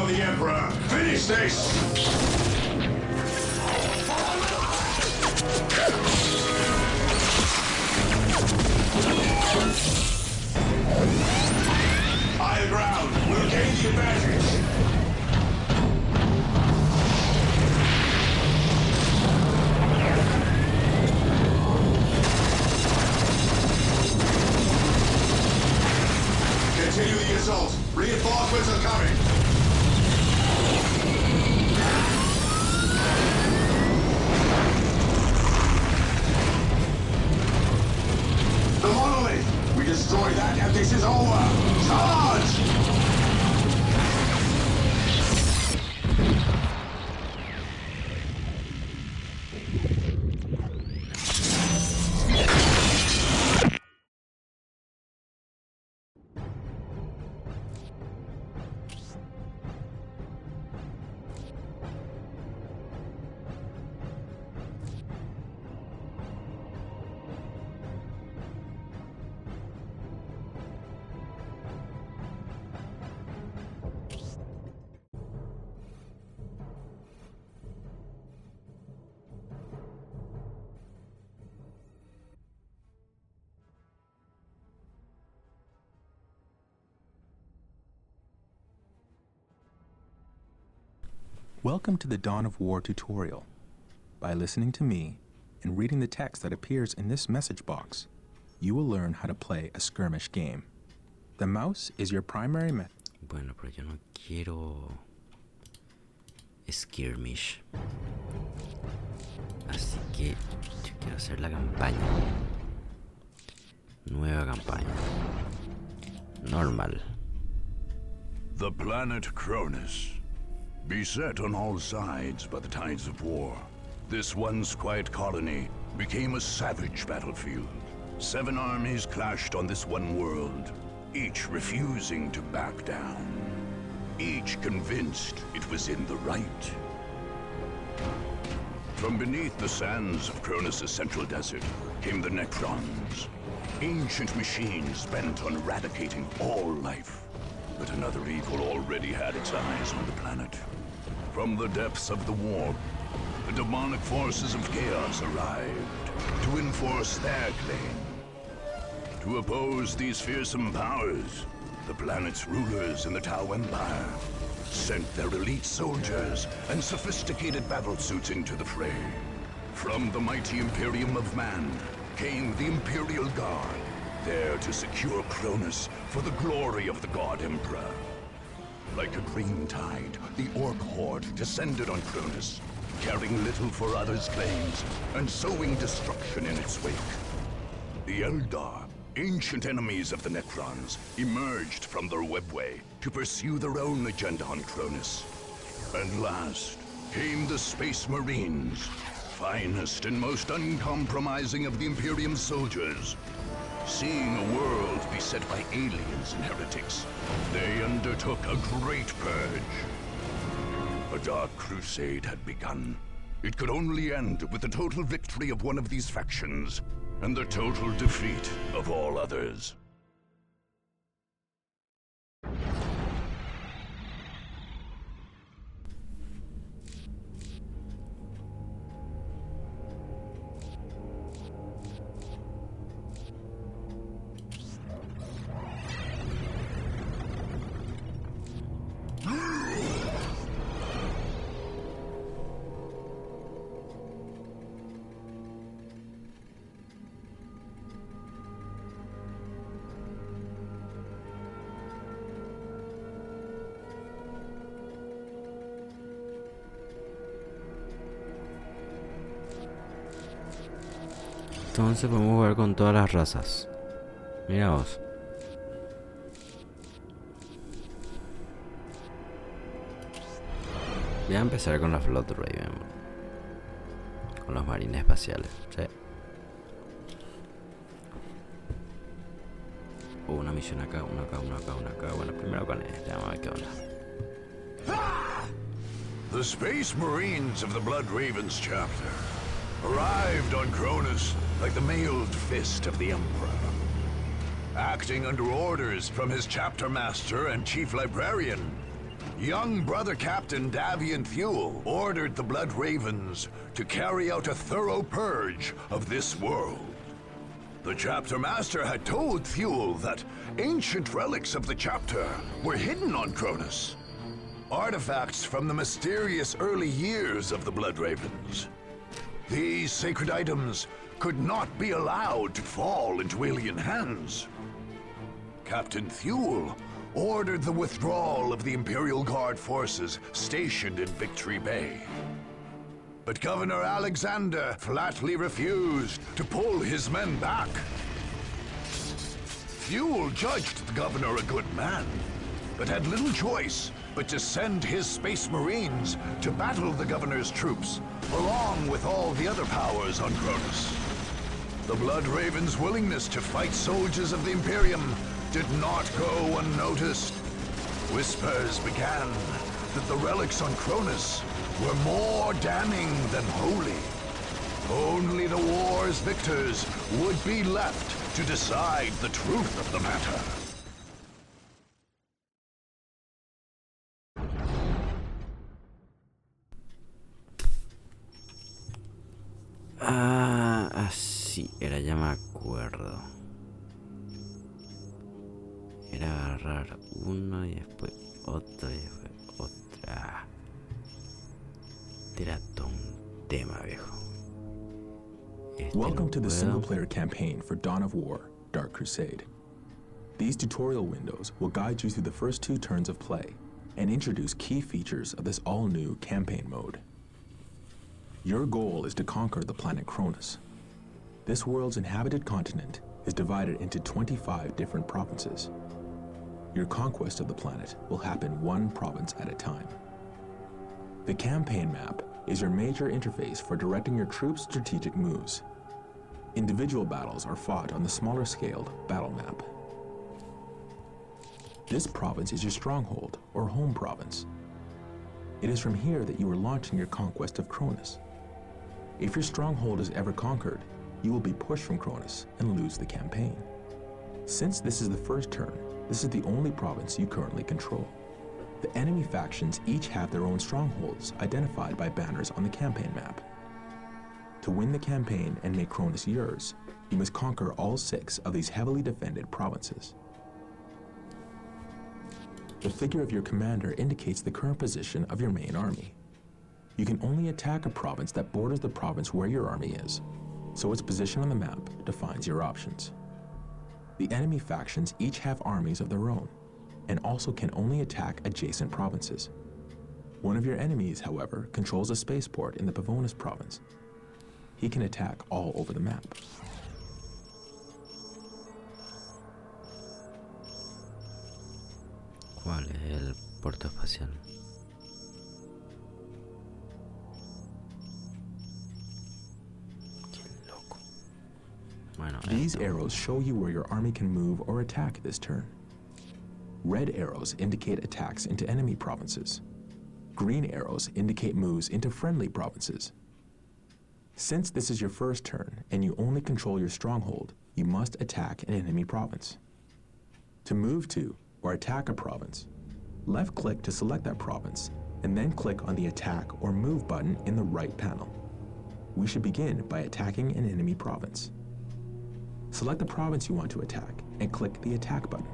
of the Emperor, finish this! Higher ground, we'll gain the advantage. Continue the assault. Reinforcements are coming. The monolith! We destroy that and this is over! Charge! Welcome to the Dawn of War tutorial. By listening to me and reading the text that appears in this message box, you will learn how to play a skirmish game. The mouse is your primary method. Bueno, pero yo no quiero skirmish. Así que yo quiero hacer la campaña. Nueva campaña. Normal. The planet Cronus. Beset on all sides by the tides of war, this once quiet colony became a savage battlefield. 7 armies clashed on this one world, each refusing to back down. Each convinced it was in the right. From beneath the sands of Cronus' central desert came the Necrons, ancient machines bent on eradicating all life. But another evil already had its eyes on the planet. From the depths of the warp, the demonic forces of chaos arrived to enforce their claim. To oppose these fearsome powers, the planet's rulers in the Tau Empire sent their elite soldiers and sophisticated battlesuits into the fray. From the mighty Imperium of Man came the Imperial Guard, there to secure Cronus for the glory of the God Emperor. Like a green tide, the Orc horde descended on Cronus, caring little for others' claims and sowing destruction in its wake. The Eldar, ancient enemies of the Necrons, emerged from their webway to pursue their own agenda on Cronus. And last came the Space Marines, finest and most uncompromising of the Imperium's soldiers. Seeing a world beset by aliens and heretics, they undertook a great purge. A dark crusade had begun. It could only end with the total victory of one of these factions, and the total defeat of all others. Entonces podemos jugar con todas las razas. Mira vos. Voy a empezar con la flota Raven. Con los marines espaciales. Sí. Una misión acá, una acá, una acá, una acá. Bueno, primero con este. Vamos a ver qué onda. The Space Marines of the Blood Ravens chapter arrived on Cronus like the mailed fist of the Emperor. Acting under orders from his chapter master and chief librarian, Young brother Captain Davian Fuel ordered the Blood Ravens to carry out a thorough purge of this world. The chapter master had told Fuel that ancient relics of the chapter were hidden on Cronus. Artifacts from the mysterious early years of the Blood Ravens. These sacred items could not be allowed to fall into alien hands. Captain Fuel ordered the withdrawal of the Imperial Guard forces stationed in Victory Bay. But Governor Alexander flatly refused to pull his men back. Fuel judged the governor a good man, but had little choice but to send his Space Marines to battle the governor's troops, along with all the other powers on Cronus. The Blood Raven's willingness to fight soldiers of the Imperium did not go unnoticed. Whispers began that the relics on Cronus were more damning than holy. Only the war's victors would be left to decide the truth of the matter. Sí, era, ya me acuerdo. Era agarrar uno y después otro y después otra. Era todo un tema, viejo. Welcome to the single-player campaign for Dawn of War, Dark Crusade. These tutorial windows will guide you through the first 2 turns of play and introduce key features of this all-new campaign mode. Your goal is to conquer the planet Cronus. This world's inhabited continent is divided into 25 different provinces. Your conquest of the planet will happen 1 province at a time. The campaign map is your major interface for directing your troops' strategic moves. Individual battles are fought on the smaller-scaled battle map. This province is your stronghold, or home province. It is from here that you are launching your conquest of Cronus. If your stronghold is ever conquered, you will be pushed from Cronus and lose the campaign. Since this is the first turn, this is the only province you currently control. The enemy factions each have their own strongholds identified by banners on the campaign map. To win the campaign and make Cronus yours, you must conquer all 6 of these heavily defended provinces. The figure of your commander indicates the current position of your main army. You can only attack a province that borders the province where your army is, so its position on the map defines your options. The enemy factions each have armies of their own, and also can only attack adjacent provinces. One of your enemies, however, controls a spaceport in the Pavonis province. He can attack all over the map. ¿Cuál es el puerto espacial? Qué loco. Bueno, These arrows show you where your army can move or attack this turn. Red arrows indicate attacks into enemy provinces. Green arrows indicate moves into friendly provinces. Since this is your first turn and you only control your stronghold, you must attack an enemy province. To move to or attack a province, left-click to select that province, and then click on the Attack or Move button in the right panel. We should begin by attacking an enemy province. Select the province you want to attack and click the Attack button.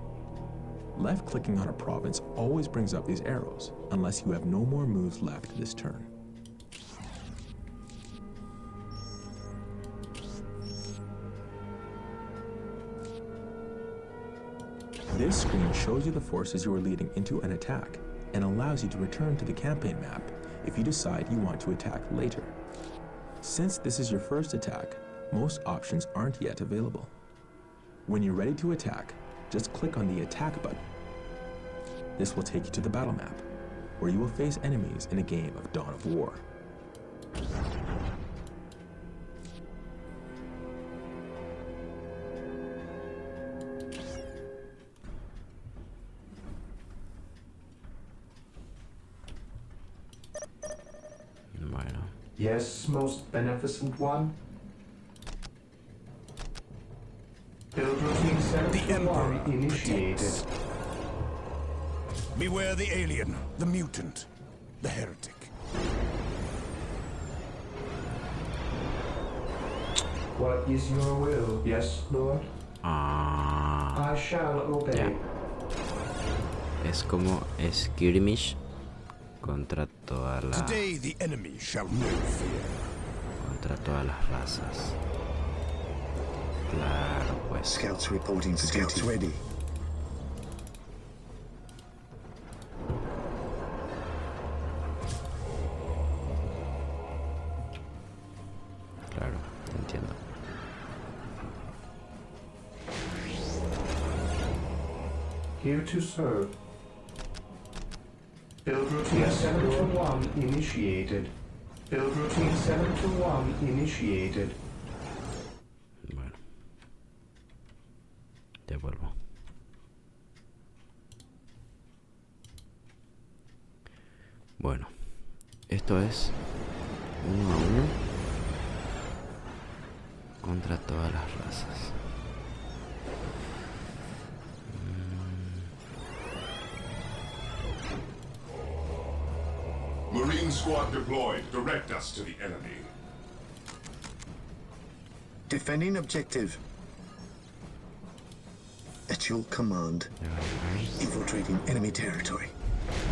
Left-clicking on a province always brings up these arrows, unless you have no more moves left this turn. This screen shows you the forces you are leading into an attack and allows you to return to the campaign map if you decide you want to attack later. Since this is your first attack, most options aren't yet available. When you're ready to attack, just click on the Attack button. This will take you to the battle map, where you will face enemies in a game of Dawn of War. Bueno. Yes, most beneficent one. Build routine set The Emperor initiated. Beware the alien, the mutant, the heretic. What is your will? Yes, Lord. Ah, I shall obey. ya. Es como skirmish contra toda la, Today the enemy shall know fear. contra todas las razas. Claro, pues. Scouts reporting for Scouts ready. Claro, te entiendo. Here to serve. Build routine 721 initiated. Build routine 721 initiated. Bueno. Ya vuelvo. Bueno. Esto es 1 a 1 contra todas las razas. Marine squad deployed. Direct us to the enemy. Defending objective. At your command. Infiltrating enemy territory.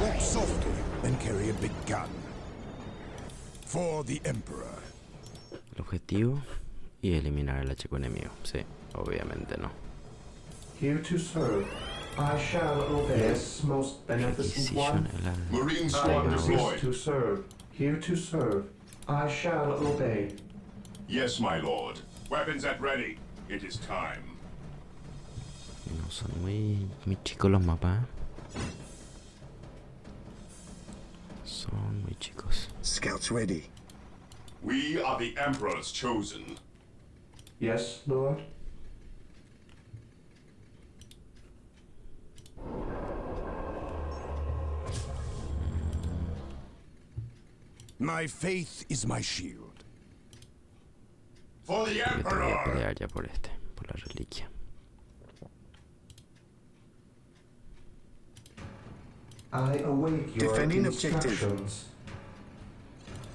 Walk softly and carry a big gun. For the Emperor. El objetivo y eliminar el chico enemigo. Sí, obviamente no. Here to serve. I shall obey. Yes, most beneficent one. Requisition el al- Marine I squad exist deployed. to serve. Here to serve. I shall obey. Yes, my lord. Weapons at ready. It is time. No son muy chicos los mapas. Son muy chicos. Scouts ready. We are the Emperor's chosen. Yes, Lord. My faith is my shield. For the Yo te voy a Emperor! pelear ya por por la reliquia. I await your Defending objective. instructions.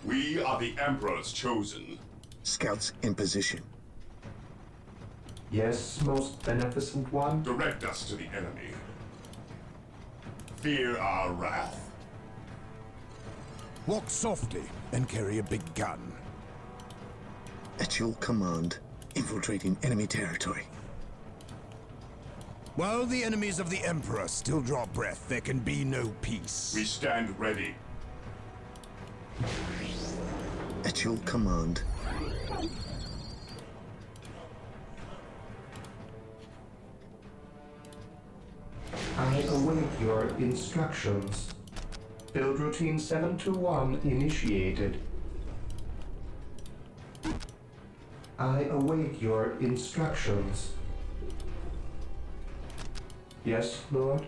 We are the Emperor's chosen. Scouts in position. Yes, most beneficent one. Direct us to the enemy. Fear our wrath. Walk softly and carry a big gun. At your command. Infiltrating enemy territory. While the enemies of the Emperor still draw breath, there can be no peace. We stand ready. At your command. I await your instructions. Build routine 721 initiated. I await your instructions. Yes, Lord.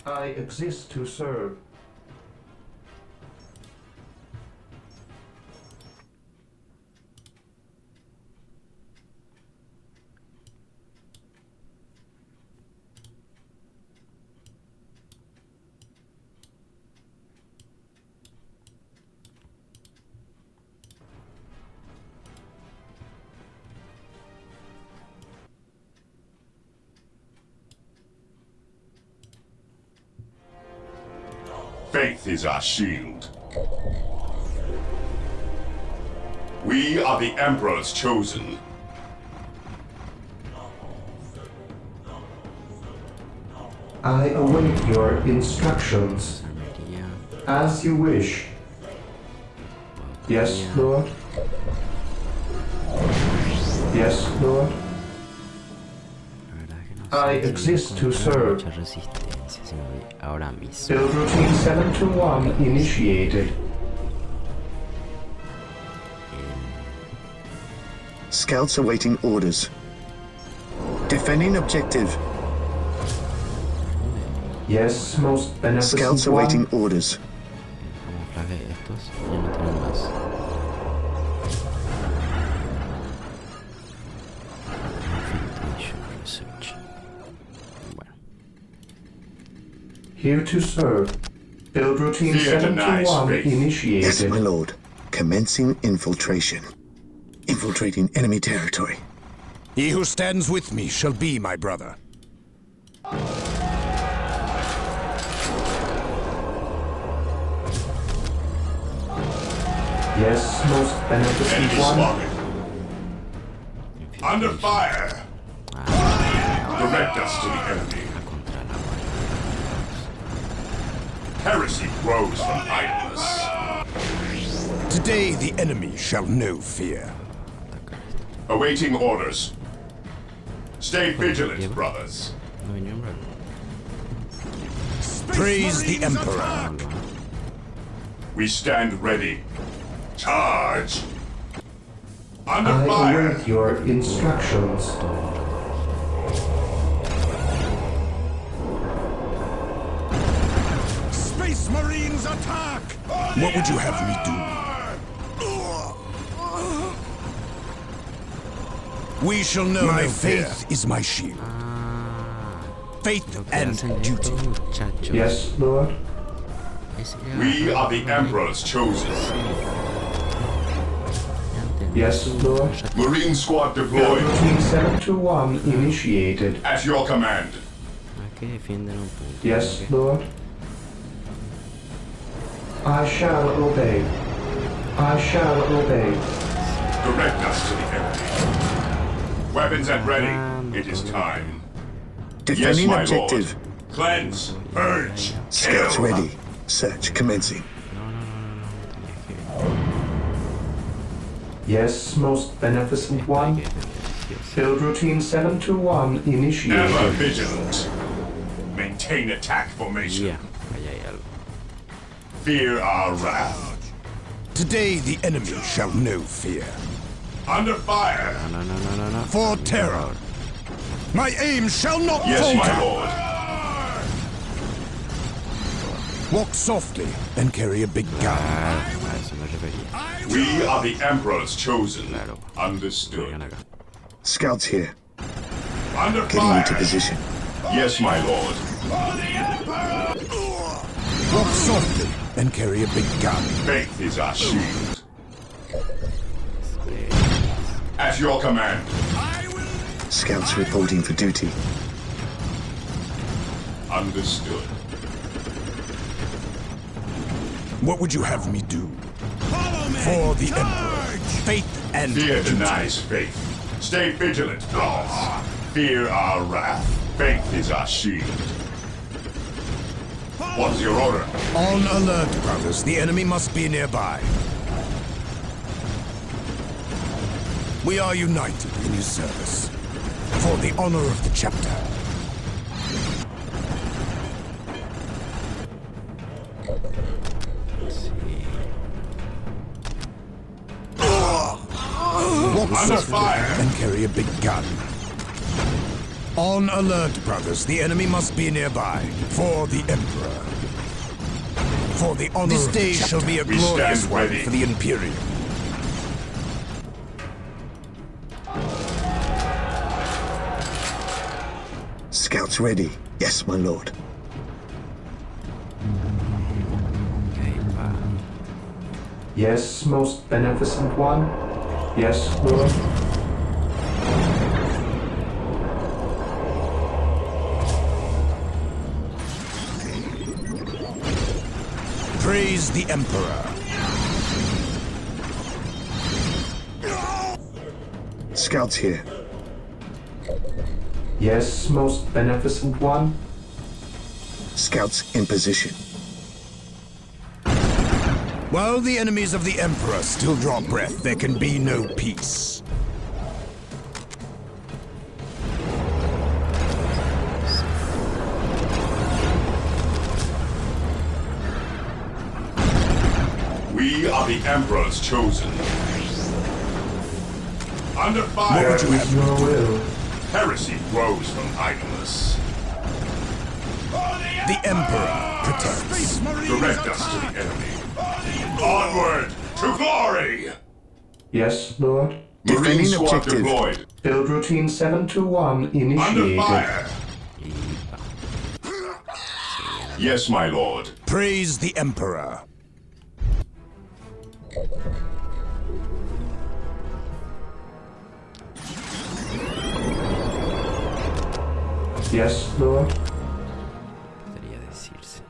I exist to serve. Faith is our shield. We are the Emperor's chosen. I await your instructions. Armería. As you wish. Yes, Lord. Yes, Lord. La verdad que no I sé si exist to encontrar serve. mucha resistencia si me voy ahora mismo. Build routine 721 initiated. Scouts awaiting orders. Defending objective. Yes, most beneficent Scouts one. awaiting orders. Camuflaje estos ya no tienen más. Infiltration research. Bueno, Here to serve. Build routine Fear denies 721 faith. initiated. Yes, my lord. Commencing infiltration. Infiltrating enemy territory. He who stands with me shall be my brother. Yes, most beneficent Enemy one. spotted. Under fire. Direct us to the enemy. Heresy grows from idleness. Today the enemy shall know fear. Awaiting orders. Stay vigilant, brothers. No ini bro. Praise the Emperor. We stand ready. Charge! Under I fire! await your instructions. Space Marines attack! What would you have me do? We shall know my faith is my shield. Faith and duty. Muchachos. Yes, Lord. We are the Emperor's chosen. Yes, Lord. Marine squad Build deployed. routine 721 initiated. At your command. Aquí defienden un punto. Yes, ok. Lord. I shall obey. I shall obey. Direct us to the enemy. Weapons at ready. It is time. Defending my objective. lord. Cleanse. Purge. Scouts Kill. ready. Search commencing. Yes, most beneficent one. Build routine 721 Ever initiated. vigilant. Maintain attack formation. Iya, allá hay algo. Fear our wrath. Today the enemy shall know fear. Under fire. No. For terror. My aim shall not Yes, my falter. lord. Walk softly and carry a big gun. A eso me refería. We are the Emperor's chosen. Claro. Understood. Vengan acá. Scouts here. Under Getting fire. into position. Yes, my lord. Walk softly and carry a big gun. Faith is our shield. At your command. Scouts reporting for duty. Understood. What would you have me do? For the Emperor. Faith and Fear duty. denies faith. Stay vigilant, brothers. Fear our wrath. Faith is our shield. What's your order? On alert, brothers. The enemy must be nearby. We are united in his service. For the honor of the chapter. Walk Under softly fire. and carry a big gun. On alert, brothers. The enemy must be nearby. For the Emperor. For the honor this day shall be a We glorious stand one ready. for the Imperium. Scouts ready. Yes, my lord. Ok, pa. Yes, most beneficent one. Yes, Lord. Praise the Emperor. Scouts here. Yes, most beneficent one. Scouts in position. While the enemies of the Emperor still draw breath, there can be no peace. We are the Emperor's chosen. Under fire. Where is your will? Heresy grows from idleness. The Emperor protects. Direct us to the enemy. Onward to glory. Yes, Lord. Marine Defending squad objective. deployed. Build routine 721 Under initiated. fire. Yes, my lord. Praise the Emperor. Yes, Lord. Podría decirse.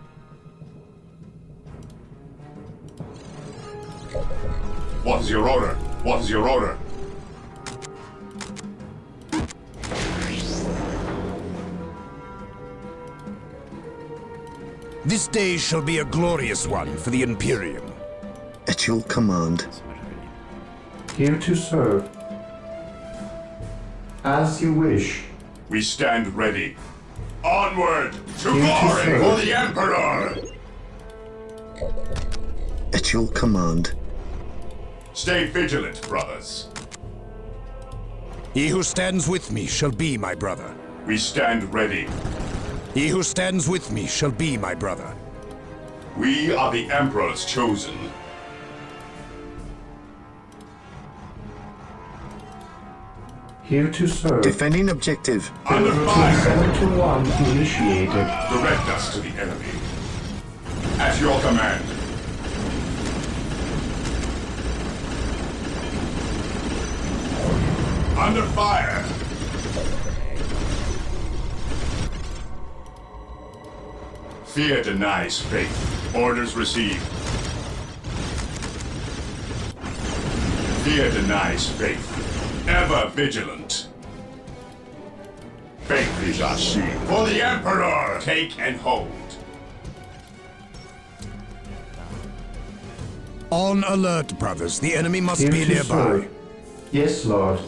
What is your order? What is your order? This day shall be a glorious one for the Imperium. At your command. Here to serve. As you wish. We stand ready. Onward to Here to glory serve. for the Emperor! At your command. Stay vigilant, brothers. He who stands with me shall be my brother. We stand ready. He who stands with me shall be my brother. We are the Emperor's chosen. Here to serve. Defending objective. Under Routine fire! 721 initiated. Direct us to the enemy. At your command. Under fire! Fear denies faith. Orders received. Fear denies faith. Ever vigilant. Faith is our shield. For the Emperor! Take and hold. On alert, brothers. The enemy must Here be to nearby. serve. Yes, Lord.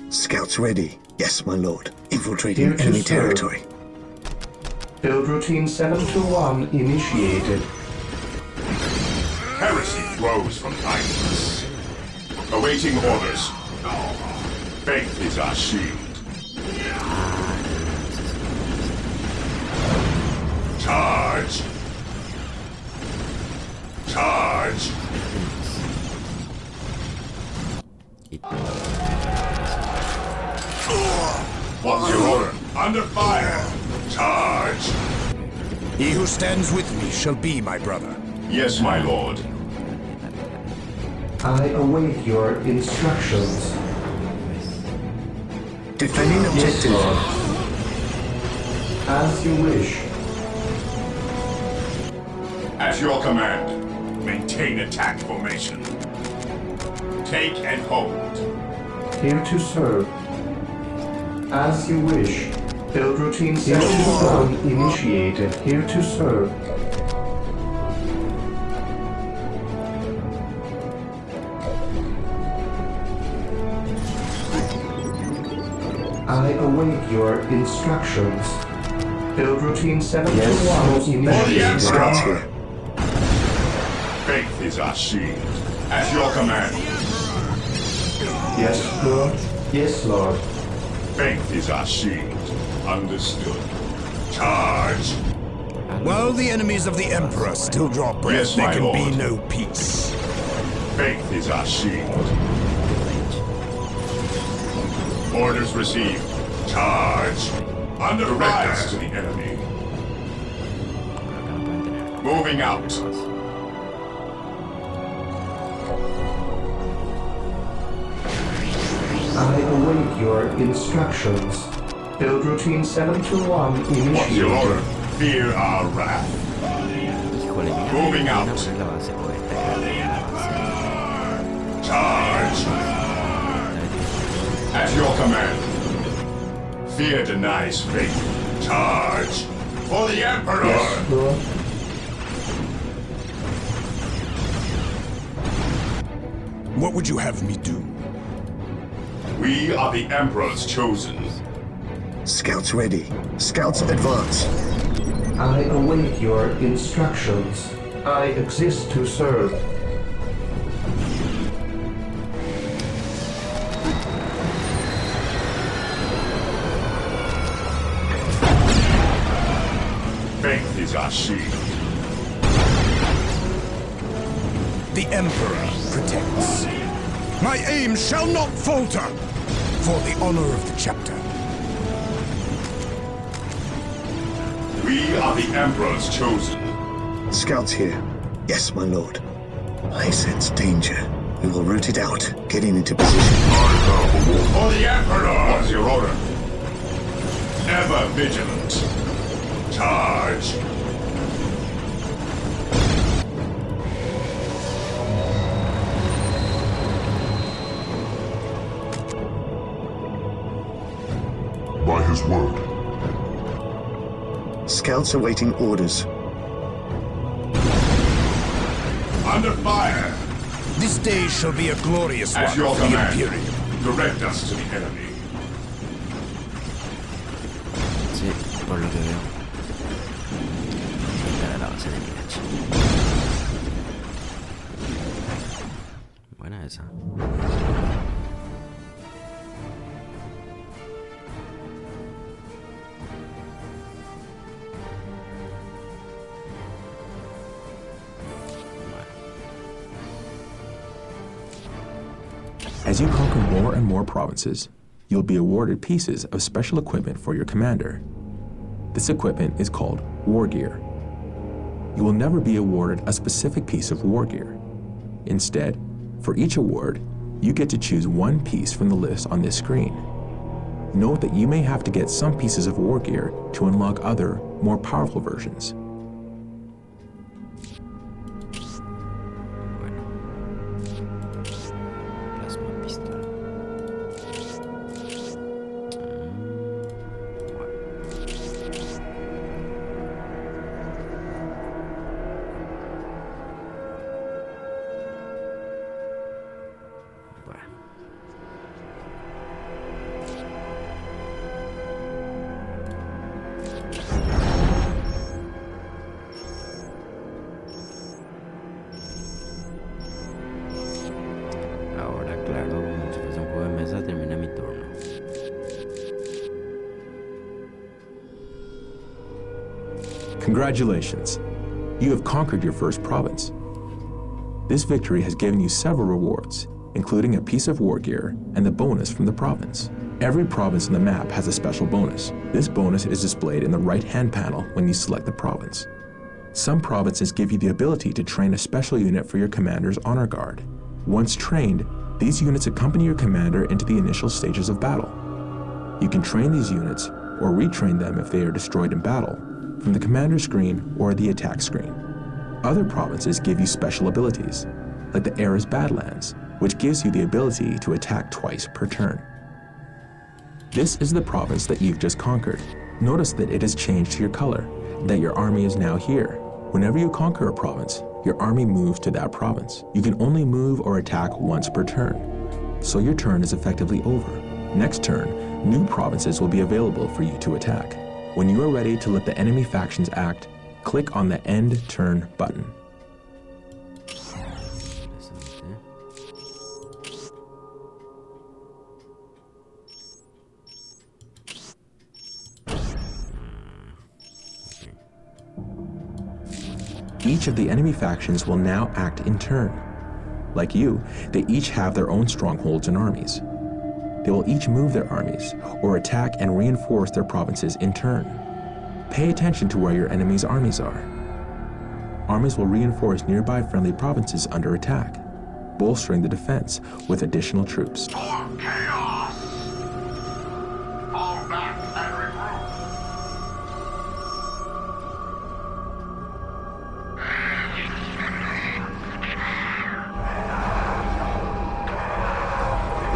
Scouts ready. Yes, my lord. Infiltrating Here to enemy serve. territory. Build routine 721 initiated. Heresy grows from kindness. Awaiting orders. Faith is our shield. Charge! Charge! What's your order? Under fire! Charge! He who stands with me shall be my brother. Yes, my lord. I await your instructions. Defending Yes, objective. Lord. As you wish. At your command, maintain attack formation. Take and hold. Here to serve. As you wish. Build routine 721 initiated. Here to serve. I await your instructions. Build routine 721 initiated. Scouts here. Faith is our shield. At your command, Yes, Lord. Yes, Lord. faith is our shield. Understood. Charge! While the enemies of the Emperor still draw breath, Yes, there my can be lord. no peace. Faith is our shield. Orders received. Charge! Under Direct us to the enemy. Moving out. I await your instructions. Build routine 721 What's your order? initiated. Fear our wrath. Híjole, mira, Moving hay out. una por la base, puede estar en la base. Charge! At your command. Fear denies faith. Charge! For the Emperor! Yes, Lord. What would you have me do? We are the Emperor's chosen. Scouts ready. Scouts advance. I await your instructions. I exist to serve. Faith is our shield. The Emperor protects. My aim shall not falter! For the honor of the chapter. We are the Emperor's chosen. Scouts here. Yes, my lord. I sense danger. We will root it out, getting into position. For the Emperor! What's your order? Ever vigilant. Charge! By his word. Scouts awaiting orders. Under fire! This day shall be a glorious At one your for the command. Imperium. Direct us to the enemy. Sí, por lo que veo. Esta era la base de Mirage. Buena esa. As you conquer more and more provinces, you'll be awarded pieces of special equipment for your commander. This equipment is called war gear. You will never be awarded a specific piece of war gear. Instead, for each award, you get to choose one piece from the list on this screen. Note that you may have to get some pieces of war gear to unlock other, more powerful versions. Plasma pistola. Bueno. Ahora, claro, como si fuese un juego de mesa, termina mi turno. Congratulations! You have conquered your first province. This victory has given you several rewards, including a piece of war gear and the bonus from the province. Every province on the map has a special bonus. This bonus is displayed in the right-hand panel when you select the province. Some provinces give you the ability to train a special unit for your commander's honor guard. Once trained, these units accompany your commander into the initial stages of battle. You can train these units, or retrain them if they are destroyed in battle, from the commander screen or the attack screen. Other provinces give you special abilities, like the Era's Badlands, which gives you the ability to attack twice per turn. This is the province that you've just conquered. Notice that it has changed to your color, that your army is now here. Whenever you conquer a province, your army moves to that province. You can only move or attack once per turn, so your turn is effectively over. Next turn, new provinces will be available for you to attack. When you are ready to let the enemy factions act, click on the End Turn button. Interesante. Each of the enemy factions will now act in turn. Like you, they each have their own strongholds and armies. They will each move their armies, or attack and reinforce their provinces in turn. Pay attention to where your enemy's armies are. Armies will reinforce nearby friendly provinces under attack, bolstering the defense with additional troops. Chaos! Fall back and regroup!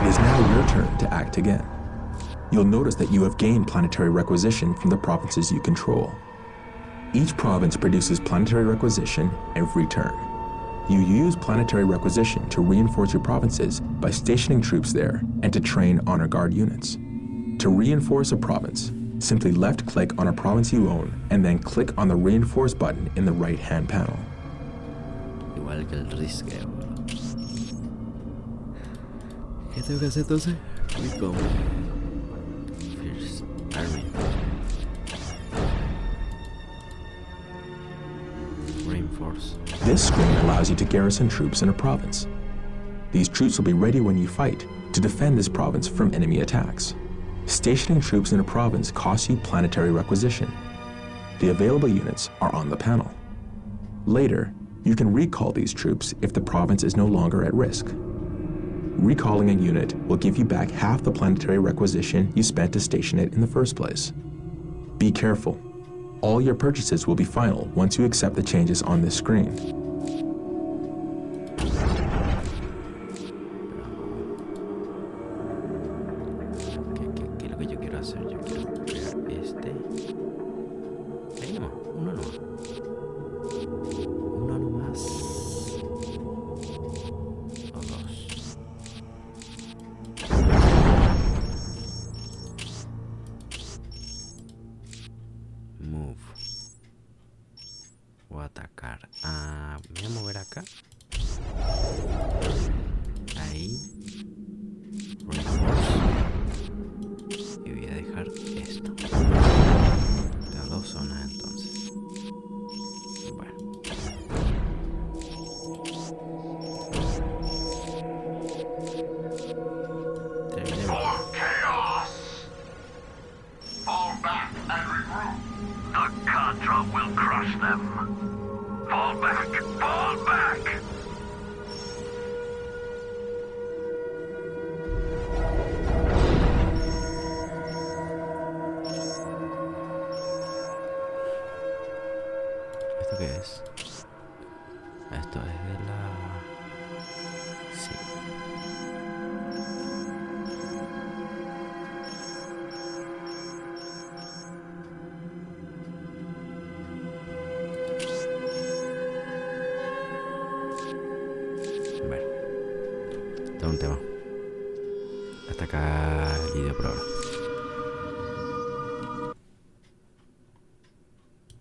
It is now your turn to act again. You'll notice that you have gained planetary requisition from the provinces you control. Each province produces planetary requisition every turn. You use planetary requisition to reinforce your provinces by stationing troops there and to train honor guard units. To reinforce a province, simply left-click on a province you own and then click on the Reinforce button in the right-hand panel. Igual que el risqueo, bro. ¿Qué tengo que hacer entonces? Recon. Fierce Army. Reinforce. This screen allows you to garrison troops in a province. These troops will be ready when you fight to defend this province from enemy attacks. Stationing troops in a province costs you planetary requisition. The available units are on the panel. Later, you can recall these troops if the province is no longer at risk. Recalling a unit will give you back half the planetary requisition you spent to station it in the first place. Be careful. All your purchases will be final once you accept the changes on this screen. ¿Qué es lo que yo quiero hacer? Yo quiero crear este. Ahí nomás, uno nomás. Uno nomás. O dos. Move. Voy a atacar. Me voy a mover acá. Ahí. Reinforce. Y voy a dejar esto. Las dos zonas entonces. Bueno. For chaos! Fall back and regroup. The Contra will crush them. Fall back! Fall back! ¿Esto qué es? Esto es de la... Sí. Bueno. Todo un tema. Hasta acá el vídeo por ahora.